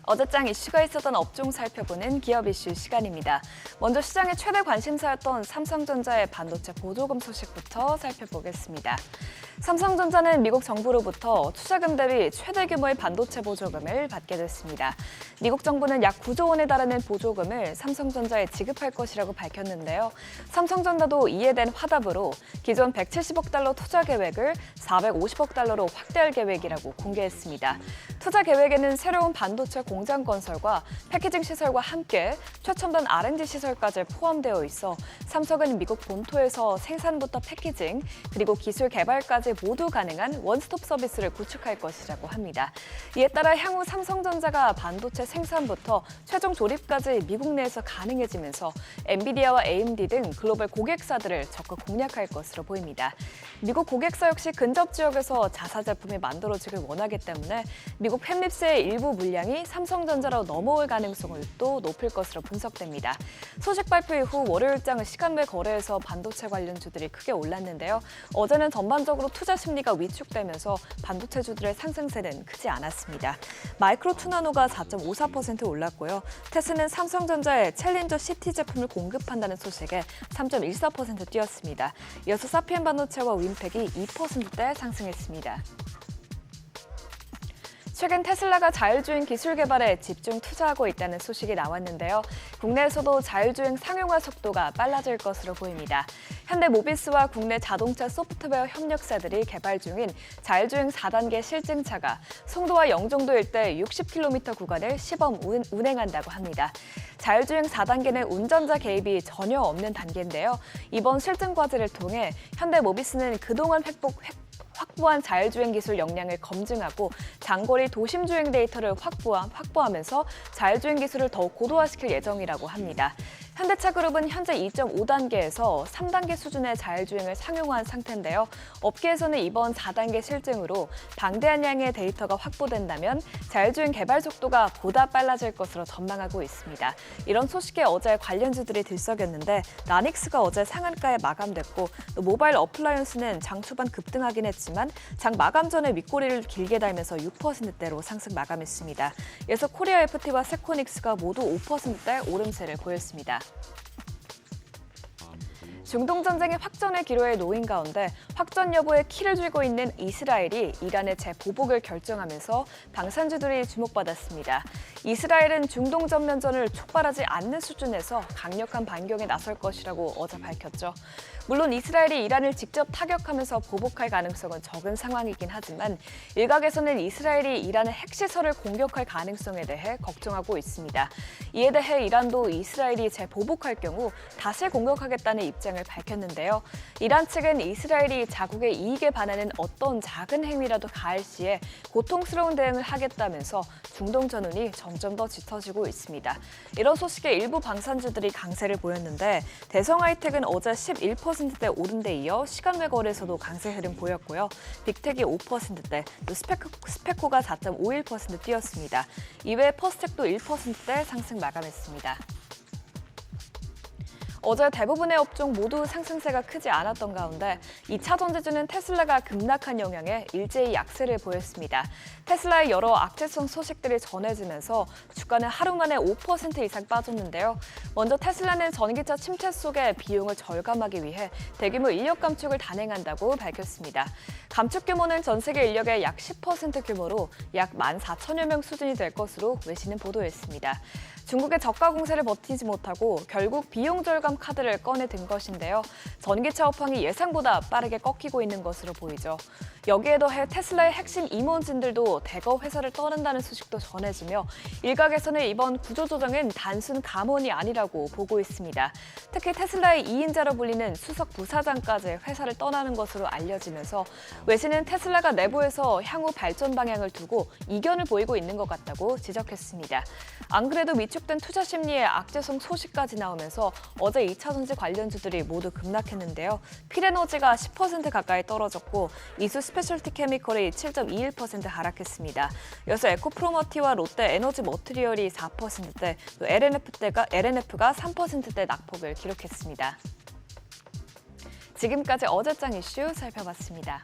어제장 이슈가 있었던 업종 살펴보는 기업 이슈 시간입니다. 먼저 시장의 최대 관심사였던 삼성전자의 반도체 보조금 소식부터 살펴보겠습니다. 삼성전자는 미국 정부로부터 투자금 대비 최대 규모의 반도체 보조금을 받게 됐습니다. 미국 정부는 약 9조 원에 달하는 보조금을 삼성전자에 지급할 것이라고 밝혔는데요. 삼성전자도 이에 대한 화답으로 기존 170억 달러 투자 계획을 450억 달러로 확대할 계획이라고 공개했습니다. 투자 계획에는 새로운 반도체 공장 건설과 패키징 시설과 함께 최첨단 R&D 시설까지 포함되어 있어 삼성은 미국 본토에서 생산부터 패키징 그리고 기술 개발까지 모두 가능한 원스톱 서비스를 구축할 것이라고 합니다. 이에 따라 향후 삼성전자가 반도체 생산부터 최종 조립까지 미국 내에서 가능해지면서 엔비디아와 AMD 등 글로벌 고객사들을 적극 공략할 것으로 보입니다. 미국 고객사 역시 근접 지역에서 자사 제품이 만들어지길 원하기 때문에 미국 팹립스의 일부 물량이 삼성전자로 넘어올 가능성을 또 높일 것으로 분석됩니다. 소식 발표 이후 월요일장 시간외 거래에서 반도체 관련주들이 크게 올랐는데요. 어제는 전반적으로 투자 심리가 위축되면서 반도체주들의 상승세는 크지 않았습니다. 마이크로투나노가 4.54% 올랐고요. 테스는 삼성전자의 챌린저 CT 제품을 공급한다는 소식에 3.14% 뛰었습니다. 이어서 사피엔 반도체와 윈팩이 2%대 상승했습니다. 최근 테슬라가 자율주행 기술 개발에 집중 투자하고 있다는 소식이 나왔는데요. 국내에서도 자율주행 상용화 속도가 빨라질 것으로 보입니다. 현대모비스와 국내 자동차 소프트웨어 협력사들이 개발 중인 자율주행 4단계 실증차가 송도와 영종도 일대 60km 구간을 시범 운행한다고 합니다. 자율주행 4단계는 운전자 개입이 전혀 없는 단계인데요. 이번 실증 과제를 통해 현대모비스는 그동안 확보한 자율주행 기술 역량을 검증하고 장거리 도심주행 데이터를 확보하면서 자율주행 기술을 더욱 고도화시킬 예정이라고 합니다. 현대차그룹은 현재 2.5단계에서 3단계 수준의 자율주행을 상용화한 상태인데요. 업계에서는 이번 4단계 실증으로 방대한 양의 데이터가 확보된다면 자율주행 개발 속도가 보다 빨라질 것으로 전망하고 있습니다. 이런 소식에 어제 관련주들이 들썩였는데 나닉스가 어제 상한가에 마감됐고 모바일 어플라이언스는 장 초반 급등하긴 했지만 장 마감 전에 윗꼬리를 길게 달면서 6%대로 상승 마감했습니다. 이어서 코리아 FT와 세코닉스가 모두 5%대 오름세를 보였습니다. 중동 전쟁의 확전의 기로에 놓인 가운데 확전 여부에 키를 쥐고 있는 이스라엘이 이란의 재보복을 결정하면서 방산주들이 주목받았습니다. 이스라엘은 중동 전면전을 촉발하지 않는 수준에서 강력한 반격에 나설 것이라고 어제 밝혔죠. 물론 이스라엘이 이란을 직접 타격하면서 보복할 가능성은 적은 상황이긴 하지만 일각에서는 이스라엘이 이란의 핵시설을 공격할 가능성에 대해 걱정하고 있습니다. 이에 대해 이란도 이스라엘이 재보복할 경우 다시 공격하겠다는 입장을 밝혔는데요. 이란 측은 이스라엘이 자국의 이익에 반하는 어떤 작은 행위라도 가할 시에 고통스러운 대응을 하겠다면서 중동 전운이 점점 더 짙어지고 있습니다. 이런 소식에 일부 방산주들이 강세를 보였는데 대성하이텍은 어제 11%대 오른 데 이어 시간외 거래에서도 강세 흐름 보였고요. 빅텍이 5%대, 또 스페코가 4.51% 뛰었습니다. 이외에 퍼스텍도 1%대 상승 마감했습니다. 어제 대부분의 업종 모두 상승세가 크지 않았던 가운데 2차 전지주는 테슬라가 급락한 영향에 일제히 약세를 보였습니다. 테슬라의 여러 악재성 소식들이 전해지면서 주가는 하루 만에 5% 이상 빠졌는데요. 먼저 테슬라는 전기차 침체 속에 비용을 절감하기 위해 대규모 인력 감축을 단행한다고 밝혔습니다. 감축 규모는 전 세계 인력의 약 10% 규모로 약 14,000여 명 수준이 될 것으로 외신은 보도했습니다. 중국의 저가 공세를 버티지 못하고 결국 비용 절감 카드를 꺼내든 것인데요. 전기차 업황이 예상보다 빠르게 꺾이고 있는 것으로 보이죠. 여기에 더해 테슬라의 핵심 임원진들도 대거 회사를 떠난다는 소식도 전해지며 일각에서는 이번 구조조정은 단순 감원이 아니라고 보고 있습니다. 특히 테슬라의 2인자로 불리는 수석 부사장까지 회사를 떠나는 것으로 알려지면서 외신은 테슬라가 내부에서 향후 발전 방향을 두고 이견을 보이고 있는 것 같다고 지적했습니다. 안 그래도 위축된 투자 심리에 악재성 소식까지 나오면서 어제 2차 전지 관련주들이 모두 급락했는데요. 필에너지가 10% 가까이 떨어졌고 이수 스페셜티 케미컬이 7.21% 하락했습니다. 이어서 에코프로머티와 롯데 에너지 머티리얼이 4%대, 또 LNF가 3%대 낙폭을 기록했습니다. 지금까지 어제장 이슈 살펴봤습니다.